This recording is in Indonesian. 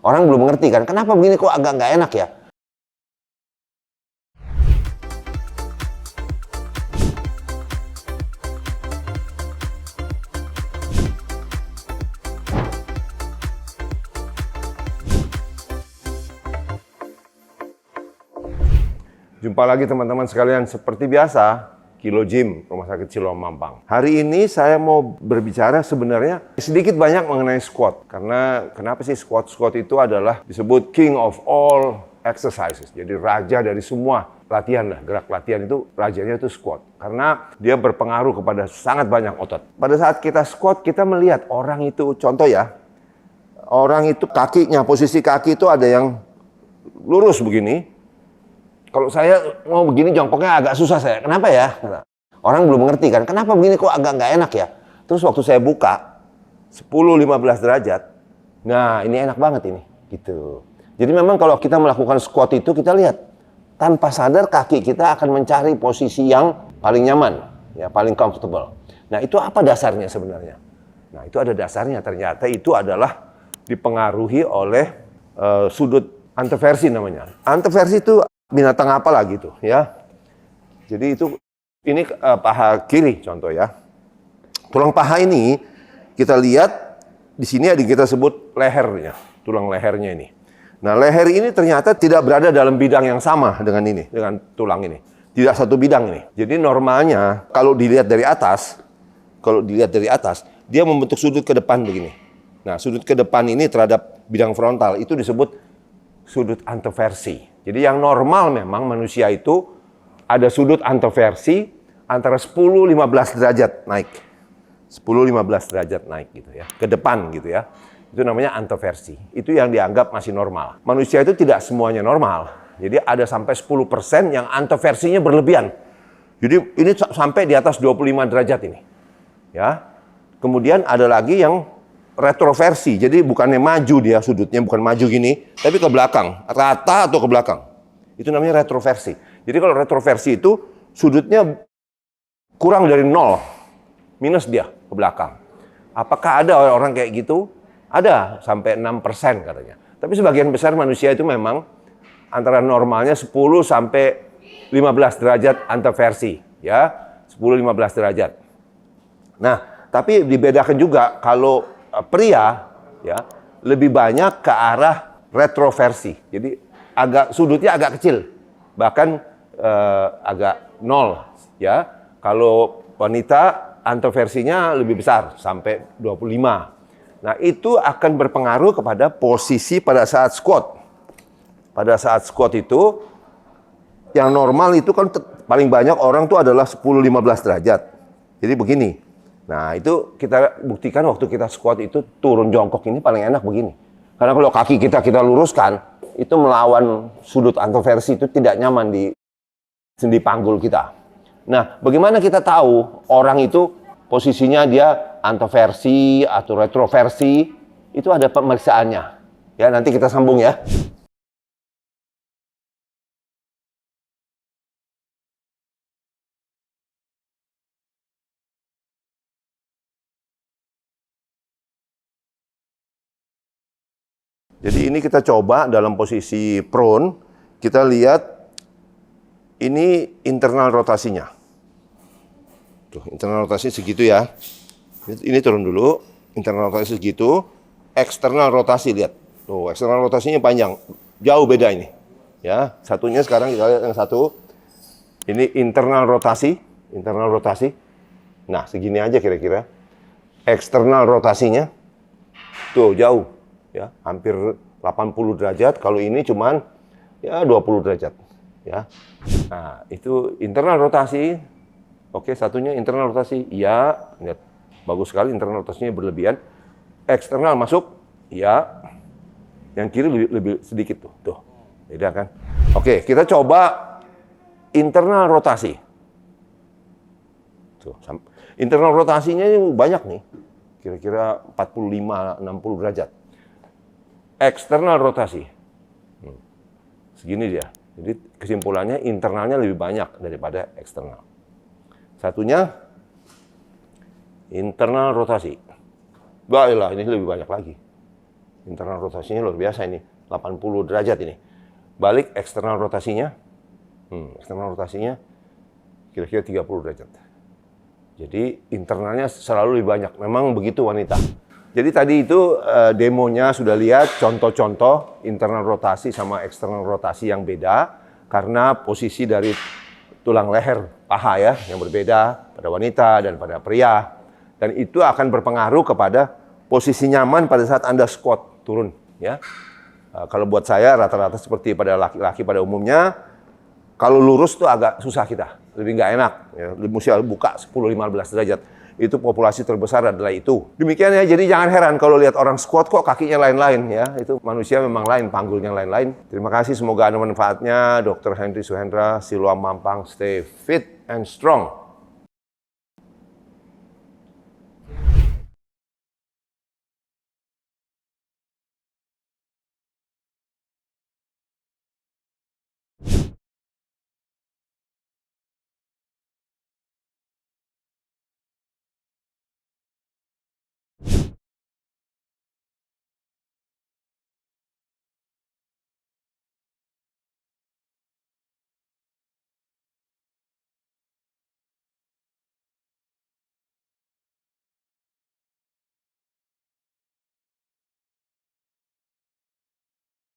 Orang belum mengerti kan, kenapa begini kok agak nggak enak ya? Jumpa lagi teman-teman sekalian, seperti biasa, Kilo Gym, Rumah Sakit Siloam Mampang. Hari ini saya mau berbicara sebenarnya sedikit banyak mengenai squat. Karena kenapa sih squat itu adalah disebut king of all exercises. Jadi raja dari semua latihan lah, gerak latihan itu rajanya itu squat. Karena dia berpengaruh kepada sangat banyak otot. Pada saat kita squat, kita melihat orang itu, contoh ya, orang itu kakinya, posisi kaki itu ada yang lurus begini. Kalau saya mau begini jongkoknya agak susah saya. Kenapa ya? Orang belum mengerti kan. Kenapa begini kok agak nggak enak ya? Terus waktu saya buka 10-15 derajat. Nah, ini enak banget ini. Gitu. Jadi memang kalau kita melakukan squat itu kita lihat tanpa sadar kaki kita akan mencari posisi yang paling nyaman, ya, paling comfortable. Nah, itu apa dasarnya sebenarnya? Nah, itu ada dasarnya. Ternyata itu adalah dipengaruhi oleh sudut anteversi namanya. Anteversi itu binatang apa lah gitu ya. Jadi ini paha kiri contoh ya. Tulang paha ini kita lihat di sini ada kita sebut lehernya, tulang lehernya ini. Nah, leher ini ternyata tidak berada dalam bidang yang sama dengan ini, dengan tulang ini. Tidak satu bidang ini. Jadi normalnya kalau dilihat dari atas, dia membentuk sudut ke depan begini. Nah, sudut ke depan ini terhadap bidang frontal itu disebut sudut anteversi. Jadi yang normal memang manusia itu ada sudut anteversi antara 10-15 derajat naik. 10-15 derajat naik gitu ya. Ke depan gitu ya. Itu namanya anteversi. Itu yang dianggap masih normal. Manusia itu tidak semuanya normal. Jadi ada sampai 10% yang anteversinya berlebihan. Jadi ini sampai di atas 25 derajat ini. Ya. Kemudian ada lagi yang retroversi, jadi bukannya maju dia sudutnya, bukan maju gini, tapi ke belakang, rata atau ke belakang. Itu namanya retroversi. Jadi kalau retroversi itu sudutnya kurang dari 0, minus dia ke belakang. Apakah ada orang kayak gitu? Ada, sampai 6% katanya. Tapi sebagian besar manusia itu memang antara normalnya 10 sampai 15 derajat anteversi, ya, 10-15 derajat. Nah, tapi dibedakan juga kalau pria ya lebih banyak ke arah retroversi. Jadi sudutnya agak kecil. Bahkan agak 0 ya. Kalau wanita anteversinya lebih besar sampai 25. Nah, itu akan berpengaruh kepada posisi pada saat squat. Pada saat squat itu yang normal itu kan paling banyak orang tuh adalah 10-15 derajat. Jadi begini. Nah, itu kita buktikan waktu kita squat itu turun jongkok ini paling enak begini. Karena kalau kaki kita luruskan, itu melawan sudut anteversi itu tidak nyaman di sendi panggul kita. Nah, bagaimana kita tahu orang itu posisinya dia anteversi atau retroversi? Itu ada pemeriksaannya. Ya, nanti kita sambung ya. Jadi ini kita coba dalam posisi prone, kita lihat ini internal rotasinya. Tuh, internal rotasi segitu ya. Ini turun dulu, internal rotasi segitu, eksternal rotasi lihat. Tuh, eksternal rotasinya panjang, jauh beda ini. Ya, satunya sekarang kita lihat yang satu. Ini internal rotasi. Nah, segini aja kira-kira. Eksternal rotasinya tuh jauh. Ya, hampir 80 derajat, kalau ini cuman ya 20 derajat ya. Nah, itu internal rotasi. Oke, satunya internal rotasi. Iya, lihat. Bagus sekali internal rotasinya berlebihan. Eksternal masuk. Iya. Yang kiri lebih sedikit tuh. Tuh. Beda kan? Oke, kita coba internal rotasi. Tuh, internal rotasinya banyak nih. Kira-kira 45-60 derajat. Eksternal rotasi. Segini dia. Jadi kesimpulannya internalnya lebih banyak daripada eksternal. Satunya internal rotasi. Baiklah, ini lebih banyak lagi. Internal rotasinya luar biasa ini, 80 derajat ini. Balik eksternal rotasinya, eksternal rotasinya kira-kira 30 derajat. Jadi internalnya selalu lebih banyak. Memang begitu wanita. Jadi tadi itu demonya sudah lihat contoh-contoh internal rotasi sama eksternal rotasi yang beda karena posisi dari tulang leher paha ya yang berbeda pada wanita dan pada pria. Dan itu akan berpengaruh kepada posisi nyaman pada saat Anda squat turun ya. Kalau buat saya rata-rata seperti pada laki-laki pada umumnya, kalau lurus tuh agak susah kita, lebih nggak enak. Ya. Mesti buka 10-15 derajat. Itu populasi terbesar adalah itu. Demikian ya, jadi jangan heran kalau lihat orang squat kok kakinya lain-lain ya. Itu manusia memang lain, panggulnya lain-lain. Terima kasih, semoga ada manfaatnya. Dr. Henry Suhendra, Siloam Mampang, stay fit and strong.